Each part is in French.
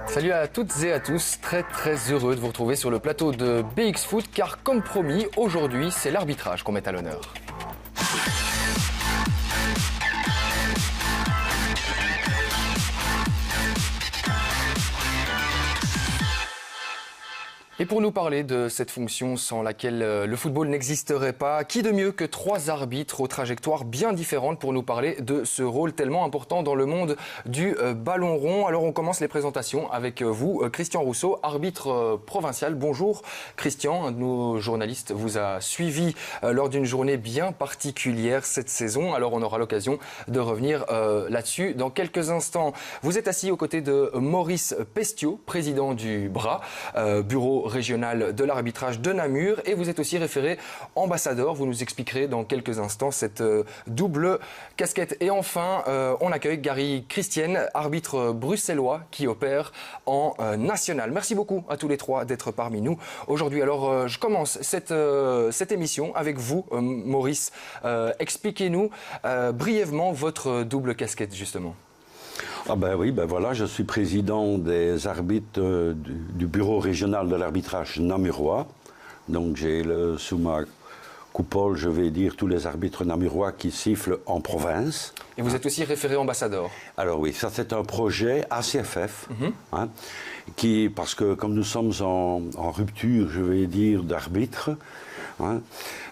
Salut à toutes et à tous, très heureux de vous retrouver sur le plateau de BX Foot car comme promis, aujourd'hui c'est l'arbitrage qu'on met à l'honneur. Et pour nous parler de cette fonction sans laquelle le football n'existerait pas, qui de mieux que trois arbitres aux trajectoires bien différentes pour nous parler de ce rôle tellement important dans le monde du ballon rond. Alors on commence les présentations avec vous, Christian Rousseau, arbitre provincial. Bonjour Christian, un de nos journalistes vous a suivi lors d'une journée bien particulière cette saison. Alors on aura l'occasion de revenir là-dessus dans quelques instants. Vous êtes assis aux côtés de Maurice Pestiot, président du BRA, bureau régional de l'arbitrage de Namur, et vous êtes aussi référé ambassadeur. Vous nous expliquerez dans quelques instants cette double casquette. Et enfin, on accueille Gary Christian, arbitre bruxellois qui opère en national. Merci beaucoup à tous les trois d'être parmi nous aujourd'hui. Alors, je commence cette émission avec vous, Maurice. Expliquez-nous brièvement votre double casquette, justement. Ah ben oui, ben voilà, je suis président des arbitres du bureau régional de l'arbitrage namurois. Donc j'ai sous ma coupole, je vais dire, tous les arbitres namurois qui sifflent en province. Et vous êtes aussi référé ambassadeur. Alors oui, ça c'est un projet ACFF, parce que comme nous sommes en rupture, je vais dire, d'arbitres,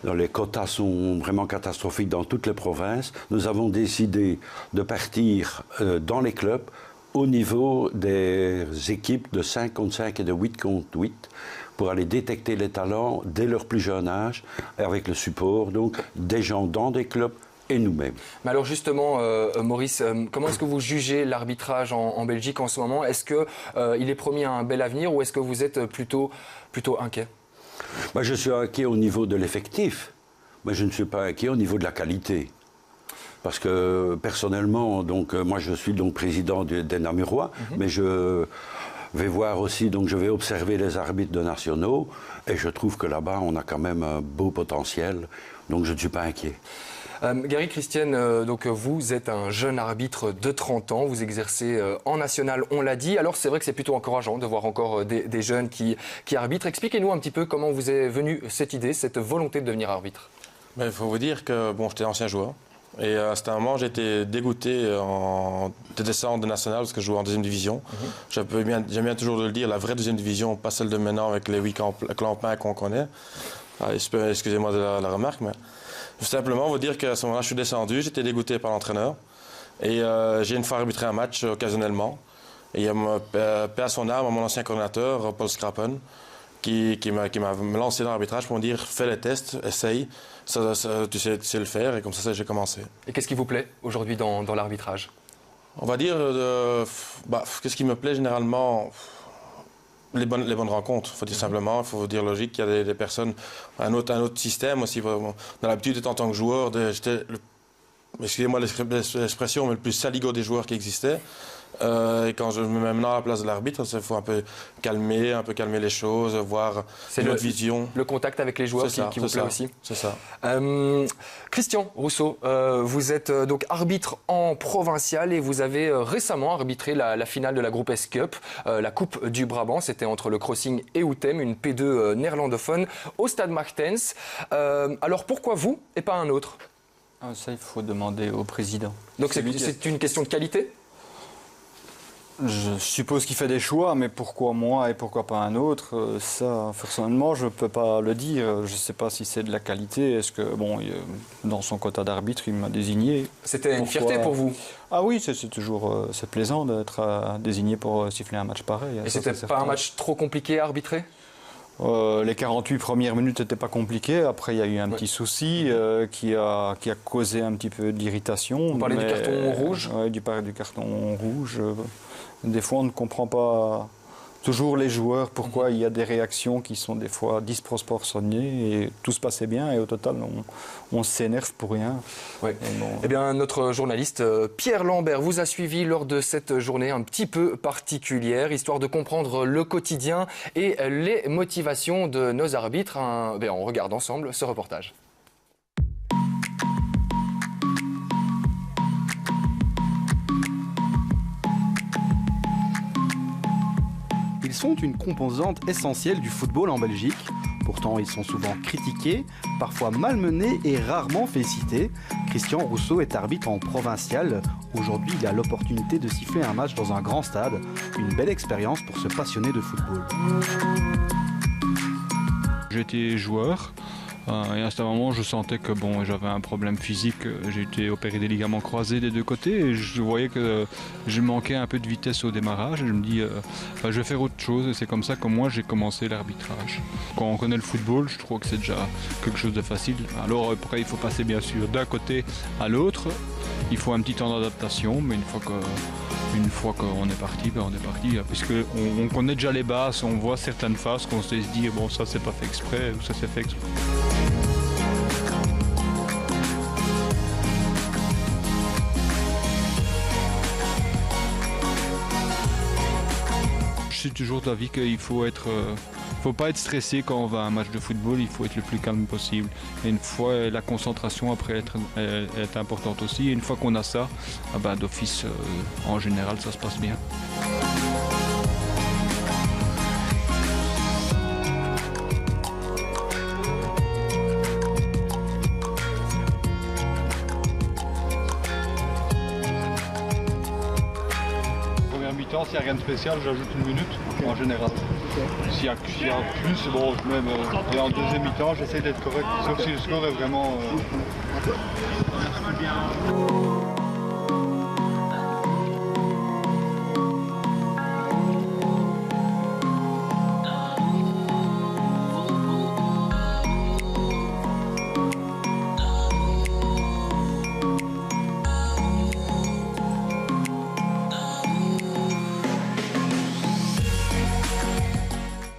les quotas sont vraiment catastrophiques dans toutes les provinces. Nous avons décidé de partir dans les clubs au niveau des équipes de 5 contre 5 et de 8 contre 8 pour aller détecter les talents dès leur plus jeune âge avec le support donc des gens dans des clubs et nous-mêmes. Mais alors justement, Maurice, comment est-ce que vous jugez l'arbitrage en Belgique en ce moment? Est-ce qu'il est promis un bel avenir ou est-ce que vous êtes plutôt inquiet? Ben, je suis inquiet au niveau de l'effectif, mais je ne suis pas inquiet au niveau de la qualité. Parce que personnellement, donc, moi je suis donc président des Namurois, mais je vais voir aussi, donc je vais observer les arbitres de nationaux, et je trouve que là-bas on a quand même un beau potentiel, donc je ne suis pas inquiet. Gary Christian, donc vous êtes un jeune arbitre de 30 ans, vous exercez en national, on l'a dit. Alors c'est vrai que c'est plutôt encourageant de voir encore des jeunes qui arbitrent. Expliquez-nous un petit peu comment vous est venue cette idée, cette volonté de devenir arbitre. Il faut vous dire que j'étais ancien joueur. Et à un moment, j'étais dégoûté de descendre de national parce que je jouais en deuxième division. J'aime bien toujours de le dire, la vraie deuxième division, pas celle de maintenant avec les 8 clampins qu'on connaît. Excusez-moi de la remarque, mais simplement vous dire qu'à ce moment-là, je suis descendu, j'étais dégoûté par l'entraîneur. Et j'ai une fois arbitré un match occasionnellement. Et il y a paix à son âme, mon ancien coordinateur, Paul Scrappen, qui m'a lancé dans l'arbitrage pour me dire fais les tests, essaye, tu sais le faire, et comme ça j'ai commencé. Et qu'est-ce qui vous plaît aujourd'hui dans l'arbitrage? On va dire, qu'est-ce qui me plaît généralement? Les bonnes rencontres, il faut dire simplement, il faut dire logique, il y a des personnes, un autre système aussi. Dans l'habitude, en tant que joueur, j'étais, excusez-moi l'expression, mais le plus saligo des joueurs qui existaient. Et quand je me mets maintenant à la place de l'arbitre, il faut un peu calmer les choses, voir notre vision. Le contact avec les joueurs qui vous plaît aussi. C'est ça. Christian Rousseau, vous êtes donc arbitre en provincial et vous avez récemment arbitré la finale de la Groupe S Cup, la Coupe du Brabant. C'était entre le Crossing et Outem, une P2 néerlandophone, au Stade Martens. Alors pourquoi vous et pas un autre? Ça, il faut demander au président. Donc c'est une question de qualité? Je suppose qu'il fait des choix, mais pourquoi moi et pourquoi pas un autre? Ça, personnellement, je ne peux pas le dire. Je ne sais pas si c'est de la qualité. Est-ce que, dans son quota d'arbitre, il m'a désigné. C'était une fierté pour vous? Ah oui, c'est toujours plaisant d'être désigné pour siffler un match pareil. Et c'était pas un match trop compliqué à arbitrer? Les 48 premières minutes n'étaient pas compliquées. Après, il y a eu un petit souci qui a causé un petit peu d'irritation. Vous parlez du carton rouge? Oui, du carton rouge. Des fois, on ne comprend pas toujours les joueurs, pourquoi il y a des réactions qui sont des fois disproportionnées et tout se passait bien et au total, on s'énerve pour rien. Ouais. Eh bien, notre journaliste Pierre Lambert vous a suivi lors de cette journée un petit peu particulière, histoire de comprendre le quotidien et les motivations de nos arbitres. On regarde ensemble ce reportage. sont une composante essentielle du football en Belgique. Pourtant, ils sont souvent critiqués, parfois malmenés et rarement félicités. Christian Rousseau est arbitre en provincial. Aujourd'hui, il a l'opportunité de siffler un match dans un grand stade. Une belle expérience pour se passionner de football. J'étais joueur. Et à ce moment, je sentais que j'avais un problème physique. J'ai été opéré des ligaments croisés des deux côtés et je voyais que je manquais un peu de vitesse au démarrage. Et je me dis, je vais faire autre chose. Et c'est comme ça que moi, j'ai commencé l'arbitrage. Quand on connaît le football, je trouve que c'est déjà quelque chose de facile. Alors après, il faut passer bien sûr d'un côté à l'autre. Il faut un petit temps d'adaptation, mais une fois qu'on est parti, on est parti. Puisqu'on connaît déjà les bases, on voit certaines phases qu'on sait se dire, ça c'est pas fait exprès ou ça c'est fait exprès. Je suis toujours d'avis qu'il faut pas être stressé quand on va à un match de football, il faut être le plus calme possible. Et une fois, la concentration après est importante aussi. Et une fois qu'on a ça, d'office, en général, ça se passe bien. S'il n'y a rien de spécial, j'ajoute une minute en général. S'il y a plus, et en deuxième mi-temps, j'essaie d'être correct, sauf si le score est vraiment...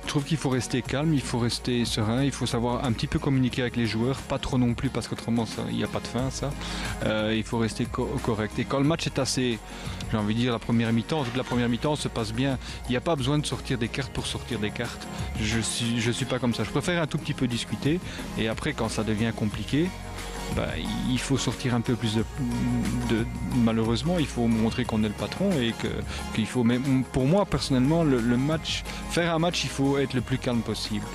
Je trouve qu'il faut rester calme, il faut rester serein, il faut savoir un petit peu communiquer avec les joueurs, pas trop non plus parce qu'autrement il n'y a pas de fin ça. Il faut rester correct. Et quand le match est assez, j'ai envie de dire la première mi-temps, toute la première mi-temps se passe bien, il n'y a pas besoin de sortir des cartes pour sortir des cartes. Je suis pas comme ça. Je préfère un tout petit peu discuter et après quand ça devient compliqué, il faut sortir un peu plus malheureusement, il faut montrer qu'on est le patron et qu'il faut. Mais pour moi personnellement, faire un match, il faut être le plus calme possible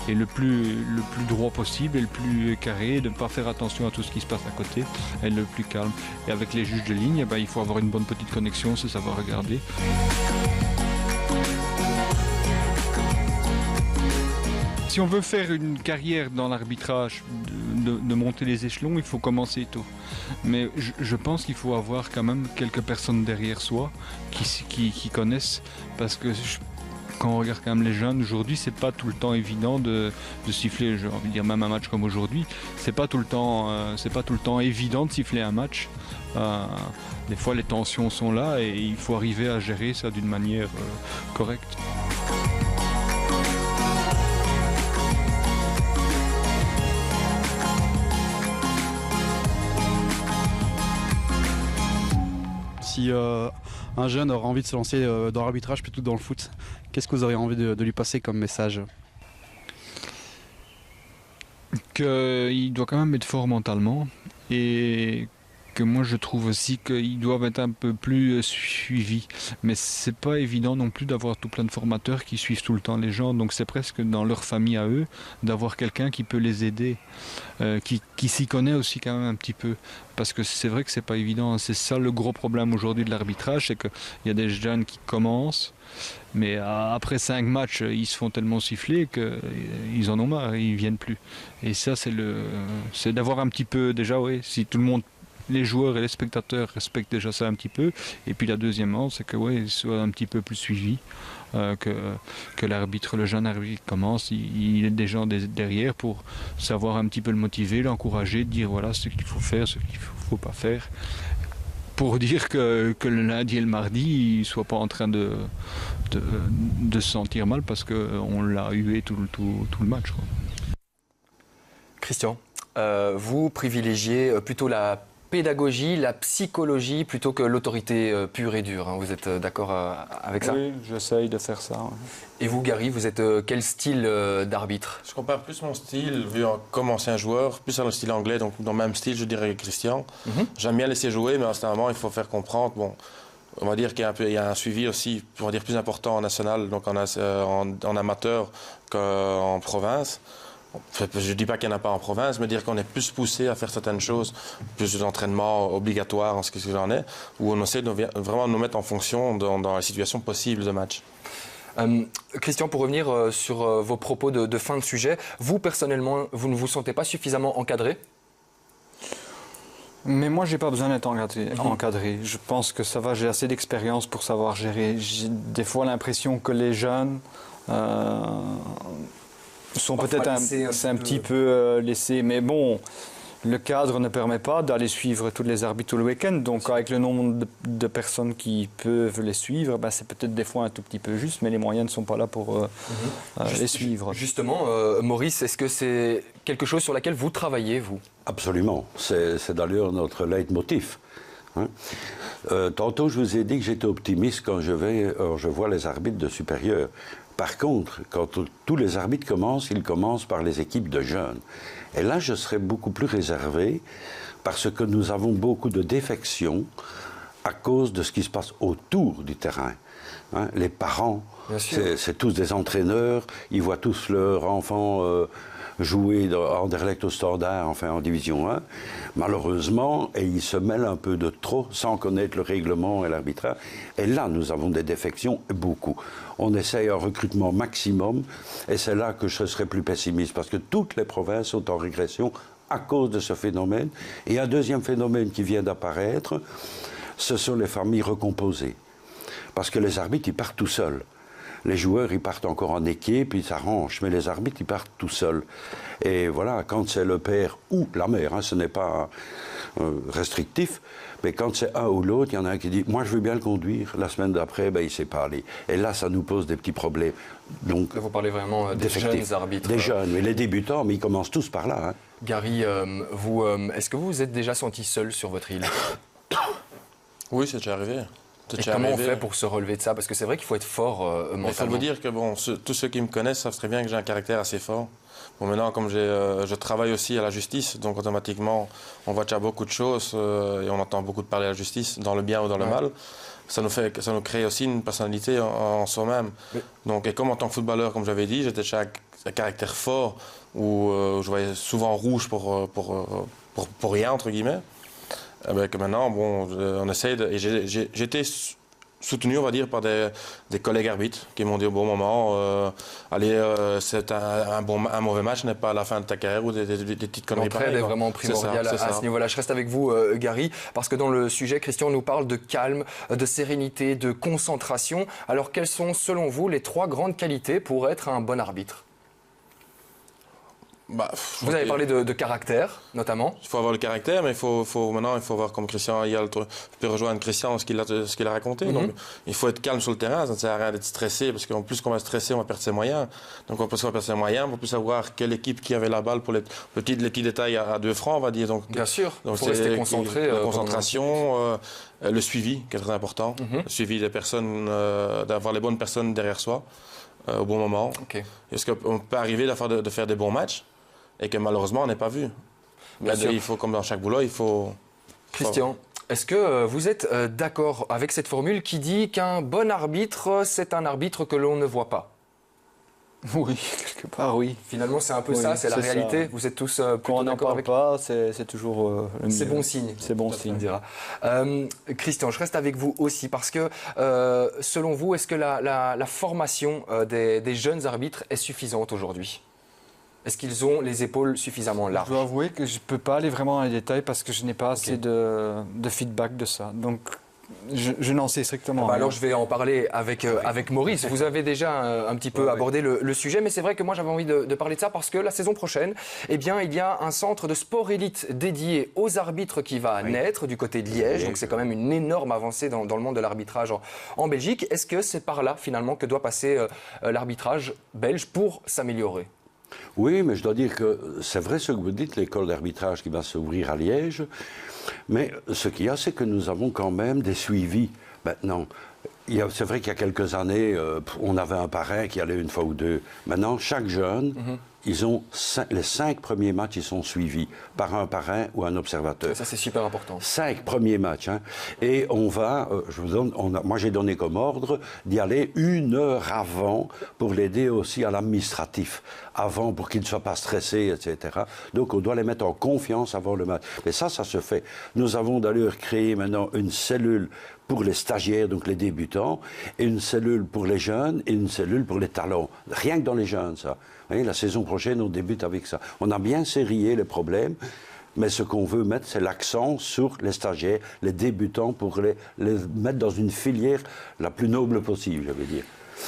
et le plus droit possible et le plus carré, de ne pas faire attention à tout ce qui se passe à côté, être le plus calme. Et avec les juges de ligne, il faut avoir une bonne petite connexion, c'est savoir regarder. Si on veut faire une carrière dans l'arbitrage, de monter les échelons, il faut commencer tôt. Mais je pense qu'il faut avoir quand même quelques personnes derrière soi qui connaissent, parce que quand on regarde quand même les jeunes aujourd'hui, c'est pas tout le temps évident de siffler. J'ai envie de dire même un match comme aujourd'hui, c'est pas tout le temps évident de siffler un match. Des fois, les tensions sont là et il faut arriver à gérer ça d'une manière correcte. Si un jeune aura envie de se lancer dans l'arbitrage plutôt que dans le foot, qu'est-ce que vous auriez envie de lui passer comme message? Qu'il doit quand même être fort mentalement et que moi je trouve aussi qu'ils doivent être un peu plus suivis. Mais c'est pas évident non plus d'avoir tout plein de formateurs qui suivent tout le temps les gens, donc c'est presque dans leur famille à eux d'avoir quelqu'un qui peut les aider, qui s'y connaît aussi quand même un petit peu. Parce que c'est vrai que c'est pas évident, c'est ça le gros problème aujourd'hui de l'arbitrage, c'est qu'il y a des jeunes qui commencent, mais après 5 matchs, ils se font tellement siffler qu'ils en ont marre, ils viennent plus. Et ça, c'est d'avoir un petit peu, déjà, si tout le monde, les joueurs et les spectateurs respectent déjà ça un petit peu. Et puis la deuxième, c'est que ils soient un petit peu plus suivis, que l'arbitre, le jeune arbitre commence, il est des gens derrière pour savoir un petit peu le motiver, l'encourager, dire voilà ce qu'il faut faire, ce qu'il ne faut pas faire. Pour dire que le lundi et le mardi, il ne soit pas en train de se sentir mal parce qu'on l'a hué tout le match, quoi. Christian, vous privilégiez plutôt la pédagogie, la psychologie, plutôt que l'autorité pure et dure. Vous êtes d'accord avec ça? Oui, j'essaye de faire ça. Ouais. Et vous, Gary, vous êtes quel style d'arbitre? Je compare plus mon style, comme ancien joueur, plus à le style anglais, donc dans le même style, je dirais Christian. J'aime bien laisser jouer, mais à un moment, il faut faire comprendre. On va dire qu'il y a un suivi aussi, on va dire, plus important en national, donc en amateur qu'en province. Je ne dis pas qu'il n'y en a pas en province, mais dire qu'on est plus poussé à faire certaines choses, plus d'entraînement obligatoire en ce que j'en ai, où on essaie de vraiment nous mettre en fonction dans la situation possible de match. Christian, pour revenir sur vos propos de fin de sujet, vous personnellement, vous ne vous sentez pas suffisamment encadré ? Mais moi, j'ai pas besoin d'être encadré. Je pense que ça va, j'ai assez d'expérience pour savoir gérer. J'ai des fois l'impression que les jeunes sont peut-être un petit peu laissés. Mais bon, le cadre ne permet pas d'aller suivre tous les arbitres tout le week-end. Donc, avec le nombre de personnes qui peuvent les suivre, ben, c'est peut-être des fois un tout petit peu juste, mais les moyens ne sont pas là pour les suivre. Justement, Maurice, est-ce que c'est quelque chose sur laquelle vous travaillez, vous ? Absolument. C'est d'ailleurs notre leitmotiv. Hein. Tantôt, je vous ai dit que j'étais optimiste quand je vois les arbitres de supérieur. Par contre, quand tous les arbitres commencent, ils commencent par les équipes de jeunes. Et là, je serais beaucoup plus réservé parce que nous avons beaucoup de défections à cause de ce qui se passe autour du terrain. Hein, les parents, c'est tous des entraîneurs, ils voient tous leurs enfants jouer en Anderlecht au Standard, enfin en Division 1, malheureusement, et ils se mêlent un peu de trop sans connaître le règlement et l'arbitrage. Et là, nous avons des défections, beaucoup. On essaye un recrutement maximum, et c'est là que je serais plus pessimiste, parce que toutes les provinces sont en régression à cause de ce phénomène. Et un deuxième phénomène qui vient d'apparaître, ce sont les familles recomposées. Parce que les arbitres, ils partent tout seuls. Les joueurs, ils partent encore en équipe, ils s'arrangent, mais les arbitres, ils partent tout seuls. Et voilà, quand c'est le père ou la mère, hein, ce n'est pas restrictif, mais quand c'est un ou l'autre, il y en a un qui dit « moi, je veux bien le conduire », la semaine d'après, ben, il ne sait pas aller. Et là, ça nous pose des petits problèmes. Donc, là, vous parlez vraiment des jeunes arbitres. Des jeunes, mais les débutants, mais ils commencent tous par là. Hein. Gary, est-ce que vous vous êtes déjà senti seul sur votre île ? Oui, c'est déjà arrivé. Et comment on fait pour se relever de ça ? Parce que c'est vrai qu'il faut être fort mentalement. Il faut vous dire que tous ceux qui me connaissent savent très bien que j'ai un caractère assez fort. Bon, maintenant, comme je travaille aussi à la justice, donc automatiquement, on voit déjà beaucoup de choses et on entend beaucoup de parler à la justice, dans le bien ou dans le mal. Ça nous crée aussi une personnalité en soi-même. Oui. Donc, et comme en tant que footballeur, comme j'avais dit, j'étais déjà un caractère fort où je voyais souvent rouge pour rien, entre guillemets. Que maintenant, bon, on essaye et j'ai été soutenu, on va dire, par des collègues arbitres qui m'ont dit au bon moment, c'est un mauvais match n'est pas la fin de ta carrière ou des petites conneries pareilles. L'entraide est vraiment primordiale à ce niveau-là. Je reste avec vous, Gary, parce que dans le sujet, Christian nous parle de calme, de sérénité, de concentration. Alors, quelles sont, selon vous, les 3 grandes qualités pour être un bon arbitre ? Vous avez parlé de caractère, notamment. Il faut avoir le caractère, mais maintenant, il faut voir comme Christian. Je peux rejoindre Christian dans ce qu'il a raconté. Donc, il faut être calme sur le terrain. Ça ne sert à rien d'être stressé, parce qu'en plus qu'on va stresser, on va perdre ses moyens. Donc, on peut perdre ses moyens. On peut plus savoir quelle équipe qui avait la balle pour les petits détails à 2 francs, on va dire. Donc, bien sûr. Donc, il faut rester concentré. La concentration, le suivi, qui est très important. Le suivi des personnes, d'avoir les bonnes personnes derrière soi au bon moment. Okay. Parce qu'on peut arriver de faire des bons matchs. Et que malheureusement, on n'est pas vu. Mais il faut, comme dans chaque boulot, il faut... Christian, est-ce que vous êtes d'accord avec cette formule qui dit qu'un bon arbitre, c'est un arbitre que l'on ne voit pas ? Oui, quelque part, oui. Finalement, c'est un peu ça, c'est la réalité. Ça. Vous êtes tous plutôt d'accord avec... Quand on n'en parle pas, c'est toujours le mieux. C'est bon signe. C'est bon signe. Dira. Christian, je reste avec vous aussi parce que, selon vous, est-ce que la formation des jeunes arbitres est suffisante aujourd'hui ? Est-ce qu'ils ont les épaules suffisamment larges ? Je dois avouer que je ne peux pas aller vraiment dans les détails parce que je n'ai pas assez de feedback de ça. Donc, je n'en sais strictement rien. Alors, je vais en parler avec Maurice. Vous avez déjà un petit peu abordé le sujet, mais c'est vrai que moi, j'avais envie de parler de ça parce que la saison prochaine, eh bien, il y a un centre de sport élite dédié aux arbitres qui va naître du côté de Liège. Donc, c'est quand même une énorme avancée dans le monde de l'arbitrage en Belgique. Est-ce que c'est par là, finalement, que doit passer l'arbitrage belge pour s'améliorer ? Oui, mais je dois dire que c'est vrai ce que vous dites, l'école d'arbitrage qui va s'ouvrir à Liège, mais ce qu'il y a, c'est que nous avons quand même des suivis maintenant. C'est vrai qu'il y a quelques années, on avait un parrain qui allait 1 fois ou 2. Maintenant, chaque jeune, les 5 premiers matchs, ils sont suivis par un ou un observateur. Ça, c'est super important. 5 premiers matchs. Hein. Et on va, moi j'ai donné comme ordre d'y aller 1 heure avant pour l'aider aussi à l'administratif, avant pour qu'il ne soit pas stressé, etc. Donc on doit les mettre en confiance avant le match. Mais ça se fait. Nous avons d'ailleurs créé maintenant une cellule pour les stagiaires, donc les débutants, et une cellule pour les jeunes et une cellule pour les talents. Rien que dans les jeunes, ça. Vous voyez, la saison prochaine, on débute avec ça. On a bien serré les problèmes, mais ce qu'on veut mettre, c'est l'accent sur les stagiaires, les débutants, pour les mettre dans une filière la plus noble possible, je veux dire.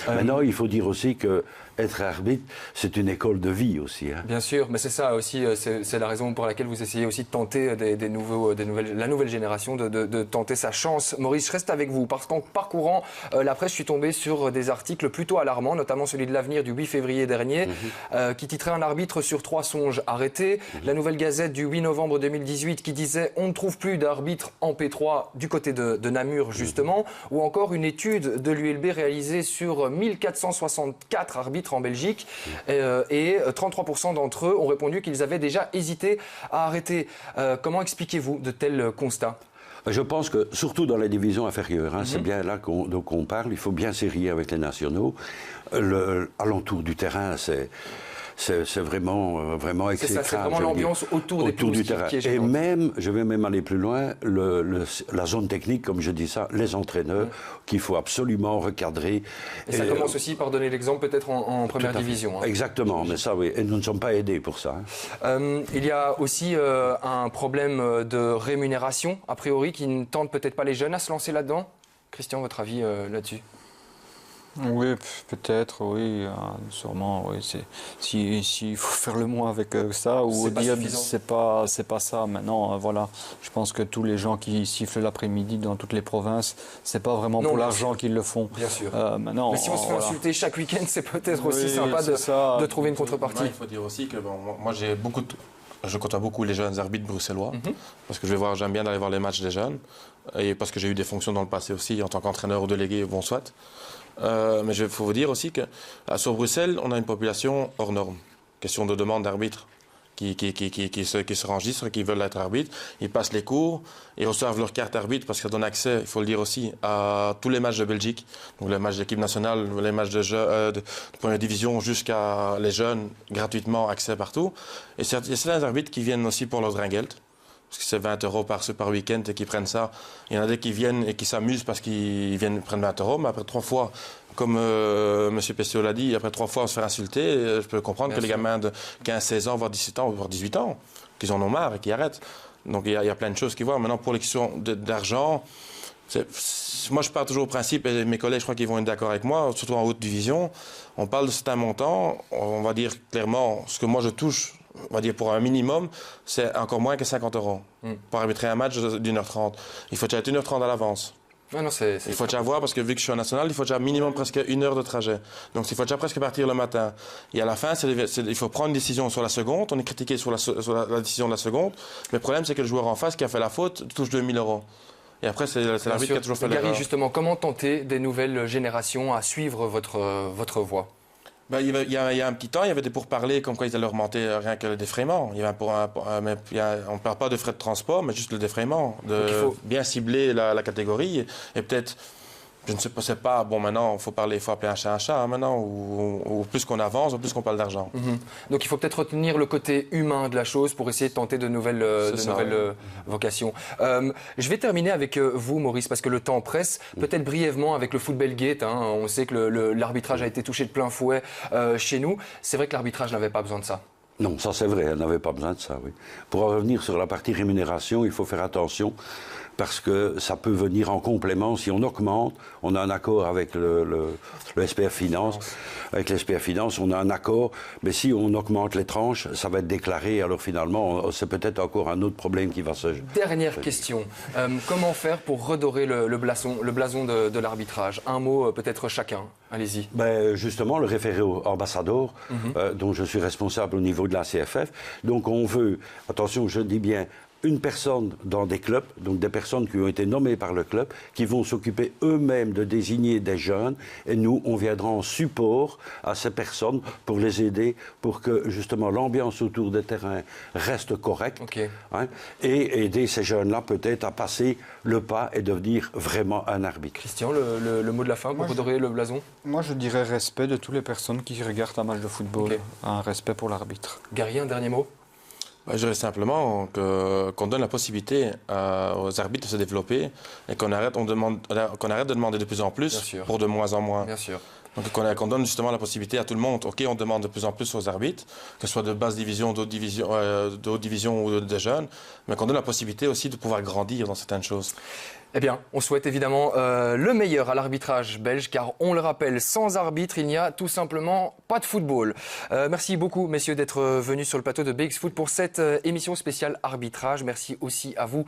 Maintenant, il faut dire aussi que être arbitre, c'est une école de vie aussi. Hein. Bien sûr, mais c'est ça aussi, c'est la raison pour laquelle vous essayez aussi de tenter la nouvelle génération, de tenter sa chance. Maurice, je reste avec vous, parce qu'en parcourant la presse, je suis tombé sur des articles plutôt alarmants, notamment celui de l'Avenir du 8 février dernier, qui titrait un arbitre sur 3 songe arrêté. La Nouvelle Gazette du 8 novembre 2018 qui disait on ne trouve plus d'arbitre en P3 du côté de Namur, justement, ou encore une étude de l'ULB réalisée sur 1464 arbitres en Belgique et 33% d'entre eux ont répondu qu'ils avaient déjà hésité à arrêter. Comment expliquez-vous de tels constats ? Je pense que, surtout dans les divisions inférieures, hein, c'est bien là qu'on parle, il faut bien serrer avec les nationaux. Alentour du terrain, c'est vraiment exécrable. C'est vraiment l'ambiance autour du terrain. Et même, je vais même aller plus loin, la zone technique, comme je dis ça, les entraîneurs, qu'il faut absolument recadrer. Et ça commence aussi par donner l'exemple peut-être en première division. Hein. Exactement, mais ça oui, et nous ne sommes pas aidés pour ça. Hein. Il y a aussi un problème de rémunération, a priori, qui ne tente peut-être pas les jeunes à se lancer là-dedans. Christian, votre avis là-dessus ? Oui, peut-être, oui, sûrement, oui. S'il faut faire le moins avec ça, ou dire c'est pas ça. Maintenant, voilà, je pense que tous les gens qui sifflent l'après-midi dans toutes les provinces, c'est pas vraiment pour l'argent qu'ils le font. Bien sûr. Maintenant, mais si on se fait insulter chaque week-end, c'est peut-être aussi sympa de trouver une contrepartie. Il faut dire aussi que moi je côtoie beaucoup les jeunes arbitres bruxellois, parce que j'aime bien d'aller voir les matchs des jeunes, et parce que j'ai eu des fonctions dans le passé aussi en tant qu'entraîneur ou délégué, bon soit. Mais il faut vous dire aussi que sur Bruxelles, on a une population hors norme. Question de demande d'arbitres qui se enregistrent, qui veulent être arbitres. Ils passent les cours, ils reçoivent leur carte arbitre parce que ça donne accès, il faut le dire aussi, à tous les matchs de Belgique. Donc les matchs d'équipe nationale, les matchs de première division jusqu'à les jeunes, gratuitement, accès partout. Et il y a certains arbitres qui viennent aussi pour leur dringelt. Parce que c'est 20 € par week-end et qu'ils prennent ça. Il y en a des qui viennent et qui s'amusent parce qu'ils viennent prendre 20 €, mais après 3 fois, comme M. Pescio l'a dit, après 3 fois on se fait insulter, je peux comprendre que les gamins de 15, 16 ans, voire 17 ans, voire 18 ans, qu'ils en ont marre et qu'ils arrêtent. Donc il y a plein de choses qu'ils voient. Maintenant, pour les questions d'argent, moi je pars toujours au principe, et mes collègues je crois qu'ils vont être d'accord avec moi, surtout en haute division, on parle de certains montants, on va dire clairement ce que moi je touche, on va dire pour un minimum, c'est encore moins que 50 € pour arbitrer un match d'1h30. Il faut déjà être 1h30 à l'avance. Ah non, il faut déjà voir, parce que vu que je suis en national, il faut déjà minimum presque 1 heure de trajet. Donc il faut déjà presque partir le matin. Et à la fin, il faut prendre une décision sur la seconde. On est critiqué sur la décision de la seconde. Mais le problème, c'est que le joueur en face qui a fait la faute touche 2000 €. Et après, c'est l'arbitre qui a toujours fait l'erreur. Gary, justement, comment tenter des nouvelles générations à suivre votre voie ? Il y a un petit temps, il y avait des pourparlers comme quoi ils allaient augmenter rien que le défraiement. On ne parle pas de frais de transport, mais juste le défraiement. Il faut bien cibler la catégorie et peut-être, je ne sais pas, bon maintenant il faut appeler un chat, hein, maintenant, ou plus qu'on avance, plus qu'on parle d'argent. Donc il faut peut-être retenir le côté humain de la chose pour essayer de tenter de nouvelles vocations. Je vais terminer avec vous, Maurice, parce que le temps presse. Peut-être brièvement avec le Football Gate. Hein, on sait que l'arbitrage a été touché de plein fouet chez nous. C'est vrai que l'arbitrage n'avait pas besoin de ça. Non, ça c'est vrai, elle n'avait pas besoin de ça, oui. Pour en revenir sur la partie rémunération, il faut faire attention, parce que ça peut venir en complément. Si on augmente, on a un accord avec le SPF Finance. Avec le SPF Finance, on a un accord, mais si on augmente les tranches, ça va être déclaré. Alors finalement, c'est peut-être encore un autre problème qui va se... Dernière question. Comment faire pour redorer le blason de l'arbitrage ? Un mot peut-être chacun. Allez-y. Justement, le référé au ambassadeur, dont je suis responsable au niveau de la CFF. Donc on veut, attention, je dis bien, une personne dans des clubs, donc des personnes qui ont été nommées par le club, qui vont s'occuper eux-mêmes de désigner des jeunes, et nous, on viendra en support à ces personnes pour les aider, pour que justement l'ambiance autour des terrains reste correcte, et aider ces jeunes-là peut-être à passer le pas et devenir vraiment un arbitre. Christian, le mot de la fin pour redorer le blason? Moi, je dirais respect de toutes les personnes qui regardent un match de football, un respect pour l'arbitre. Gary, un dernier mot? Je dirais simplement qu'on donne la possibilité aux arbitres de se développer et qu'on arrête de demander de plus en plus pour de moins en moins. Bien sûr. Donc qu'on donne justement la possibilité à tout le monde. Ok, on demande de plus en plus aux arbitres, que ce soit de basse division, de haute division ou de jeunes, mais qu'on donne la possibilité aussi de pouvoir grandir dans certaines choses. Eh bien, on souhaite évidemment le meilleur à l'arbitrage belge, car on le rappelle, sans arbitre, il n'y a tout simplement pas de football. Merci beaucoup, messieurs, d'être venus sur le plateau de BX Foot pour cette émission spéciale arbitrage. Merci aussi à vous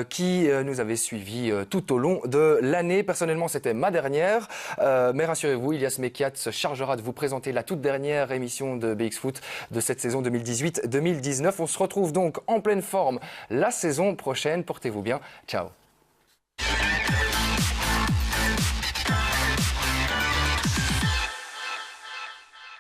qui nous avez suivis tout au long de l'année. Personnellement, c'était ma dernière, mais rassurez-vous, Ilias Mekiat se chargera de vous présenter la toute dernière émission de BX Foot de cette saison 2018-2019. On se retrouve donc en pleine forme la saison prochaine. Portez-vous bien. Ciao.